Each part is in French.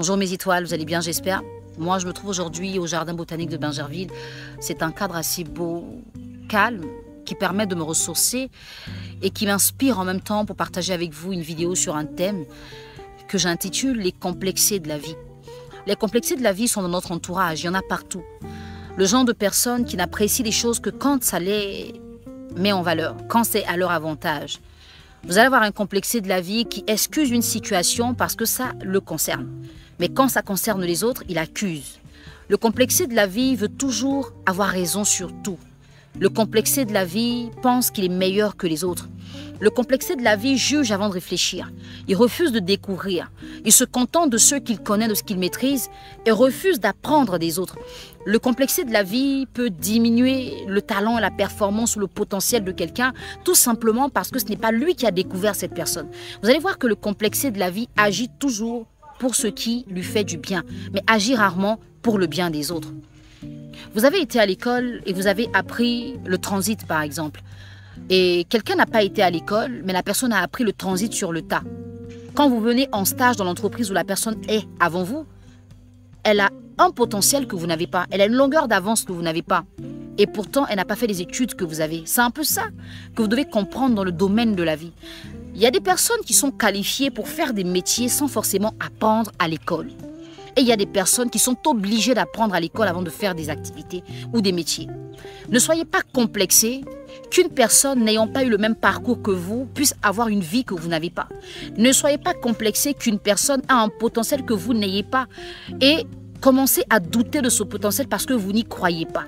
Bonjour mes étoiles, vous allez bien j'espère. Moi je me trouve aujourd'hui au jardin botanique de Bingerville. C'est un cadre assez beau, calme, qui permet de me ressourcer et qui m'inspire en même temps pour partager avec vous une vidéo sur un thème que j'intitule les complexés de la vie. Les complexés de la vie sont dans notre entourage, il y en a partout. Le genre de personnes qui n'apprécient les choses que quand ça les met en valeur, quand c'est à leur avantage. Vous allez avoir un complexé de la vie qui excuse une situation parce que ça le concerne. Mais quand ça concerne les autres, il accuse. Le complexé de la vie veut toujours avoir raison sur tout. Le complexé de la vie pense qu'il est meilleur que les autres. Le complexé de la vie juge avant de réfléchir. Il refuse de découvrir. Il se contente de ceux qu'il connaît, de ce qu'il maîtrise et refuse d'apprendre des autres. Le complexé de la vie peut diminuer le talent, la performance ou le potentiel de quelqu'un tout simplement parce que ce n'est pas lui qui a découvert cette personne. Vous allez voir que le complexé de la vie agit toujours pour ce qui lui fait du bien, mais agit rarement pour le bien des autres. Vous avez été à l'école et vous avez appris le transit par exemple. Et quelqu'un n'a pas été à l'école, mais la personne a appris le transit sur le tas. Quand vous venez en stage dans l'entreprise où la personne est avant vous, elle a un potentiel que vous n'avez pas. Elle a une longueur d'avance que vous n'avez pas. Et pourtant, elle n'a pas fait les études que vous avez. C'est un peu ça que vous devez comprendre dans le domaine de la vie. Il y a des personnes qui sont qualifiées pour faire des métiers sans forcément apprendre à l'école. Et il y a des personnes qui sont obligées d'apprendre à l'école avant de faire des activités ou des métiers. Ne soyez pas complexés qu'une personne n'ayant pas eu le même parcours que vous puisse avoir une vie que vous n'avez pas. Ne soyez pas complexés qu'une personne a un potentiel que vous n'ayez pas et commencez à douter de ce potentiel parce que vous n'y croyez pas.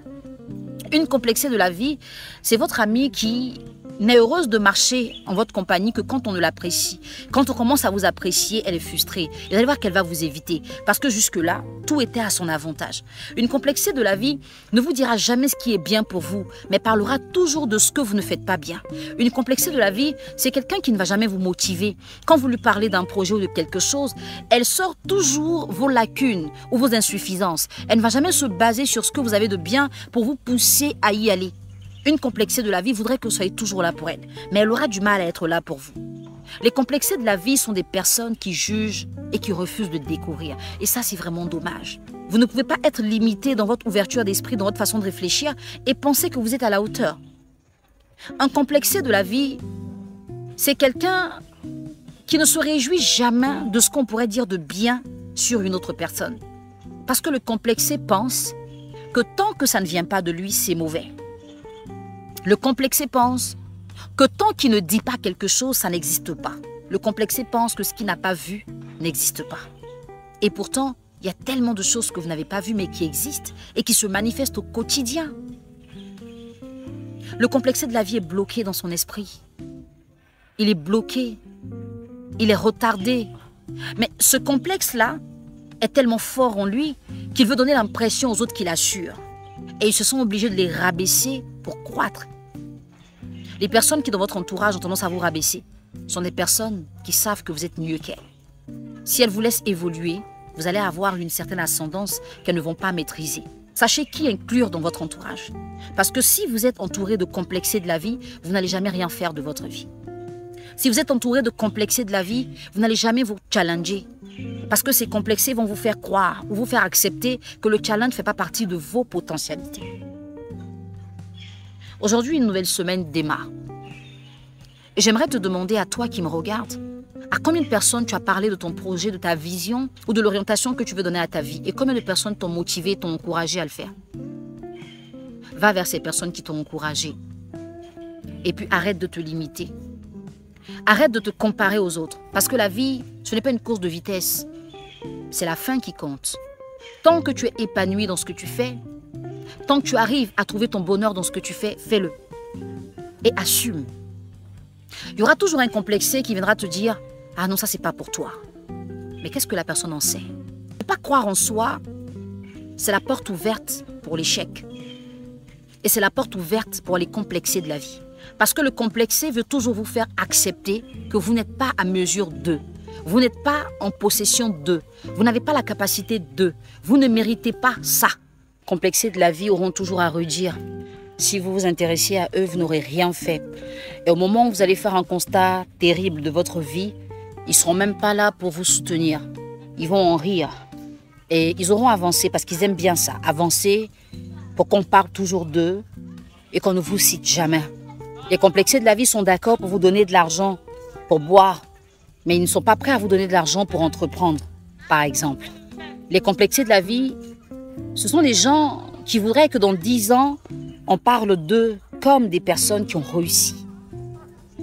Une complexée de la vie, c'est votre amie qui n'est heureuse de marcher en votre compagnie que quand on ne l'apprécie. Quand on commence à vous apprécier, elle est frustrée. Et vous allez voir qu'elle va vous éviter. Parce que jusque-là, tout était à son avantage. Une complexée de la vie ne vous dira jamais ce qui est bien pour vous, mais parlera toujours de ce que vous ne faites pas bien. Une complexée de la vie, c'est quelqu'un qui ne va jamais vous motiver. Quand vous lui parlez d'un projet ou de quelque chose, elle sort toujours vos lacunes ou vos insuffisances. Elle ne va jamais se baser sur ce que vous avez de bien pour vous pousser à y aller. Une complexée de la vie voudrait que vous soyez toujours là pour elle, mais elle aura du mal à être là pour vous. Les complexés de la vie sont des personnes qui jugent et qui refusent de découvrir. Et ça, c'est vraiment dommage. Vous ne pouvez pas être limité dans votre ouverture d'esprit, dans votre façon de réfléchir et penser que vous êtes à la hauteur. Un complexé de la vie, c'est quelqu'un qui ne se réjouit jamais de ce qu'on pourrait dire de bien sur une autre personne. Parce que le complexé pense que tant que ça ne vient pas de lui, c'est mauvais. Le complexé pense que tant qu'il ne dit pas quelque chose, ça n'existe pas. Le complexé pense que ce qu'il n'a pas vu n'existe pas. Et pourtant, il y a tellement de choses que vous n'avez pas vues mais qui existent et qui se manifestent au quotidien. Le complexé de la vie est bloqué dans son esprit. Il est bloqué. Il est retardé. Mais ce complexe-là est tellement fort en lui qu'il veut donner l'impression aux autres qu'il assure. Et ils se sont obligés de les rabaisser pour croître. Les personnes qui dans votre entourage ont tendance à vous rabaisser sont des personnes qui savent que vous êtes mieux qu'elles. Si elles vous laissent évoluer, vous allez avoir une certaine ascendance qu'elles ne vont pas maîtriser. Sachez qui inclure dans votre entourage. Parce que si vous êtes entouré de complexés de la vie, vous n'allez jamais rien faire de votre vie. Si vous êtes entouré de complexés de la vie, vous n'allez jamais vous challenger. Parce que ces complexés vont vous faire croire ou vous faire accepter que le challenge ne fait pas partie de vos potentialités. Aujourd'hui, une nouvelle semaine démarre. Et j'aimerais te demander à toi qui me regardes, à combien de personnes tu as parlé de ton projet, de ta vision ou de l'orientation que tu veux donner à ta vie et combien de personnes t'ont motivé, t'ont encouragé à le faire. Va vers ces personnes qui t'ont encouragé. Et puis arrête de te limiter. Arrête de te comparer aux autres. Parce que la vie, ce n'est pas une course de vitesse. C'est la fin qui compte. Tant que tu es épanoui dans ce que tu fais, tant que tu arrives à trouver ton bonheur dans ce que tu fais, fais-le. Et assume. Il y aura toujours un complexé qui viendra te dire « Ah non, ça c'est pas pour toi. » Mais qu'est-ce que la personne en sait? Ne pas croire en soi, c'est la porte ouverte pour l'échec. Et c'est la porte ouverte pour les complexés de la vie. Parce que le complexé veut toujours vous faire accepter que vous n'êtes pas à mesure d'eux. Vous n'êtes pas en possession d'eux. Vous n'avez pas la capacité d'eux. Vous ne méritez pas ça. Complexés de la vie auront toujours à redire. Si vous vous intéressiez à eux, vous n'aurez rien fait. Et au moment où vous allez faire un constat terrible de votre vie, ils ne seront même pas là pour vous soutenir. Ils vont en rire. Et ils auront avancé parce qu'ils aiment bien ça. Avancer pour qu'on parle toujours d'eux et qu'on ne vous cite jamais. Les complexés de la vie sont d'accord pour vous donner de l'argent pour boire, mais ils ne sont pas prêts à vous donner de l'argent pour entreprendre, par exemple. Les complexés de la vie, ce sont des gens qui voudraient que dans 10 ans, on parle d'eux comme des personnes qui ont réussi.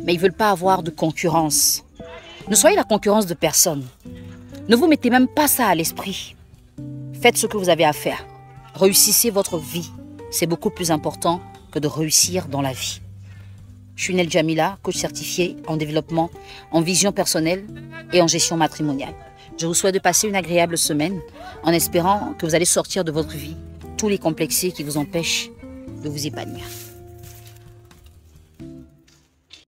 Mais ils ne veulent pas avoir de concurrence. Ne soyez la concurrence de personne. Ne vous mettez même pas ça à l'esprit. Faites ce que vous avez à faire. Réussissez votre vie. C'est beaucoup plus important que de réussir dans la vie. Je suis Nel Jamila, coach certifié en développement, en vision personnelle et en gestion matrimoniale. Je vous souhaite de passer une agréable semaine en espérant que vous allez sortir de votre vie tous les complexés qui vous empêchent de vous épanouir.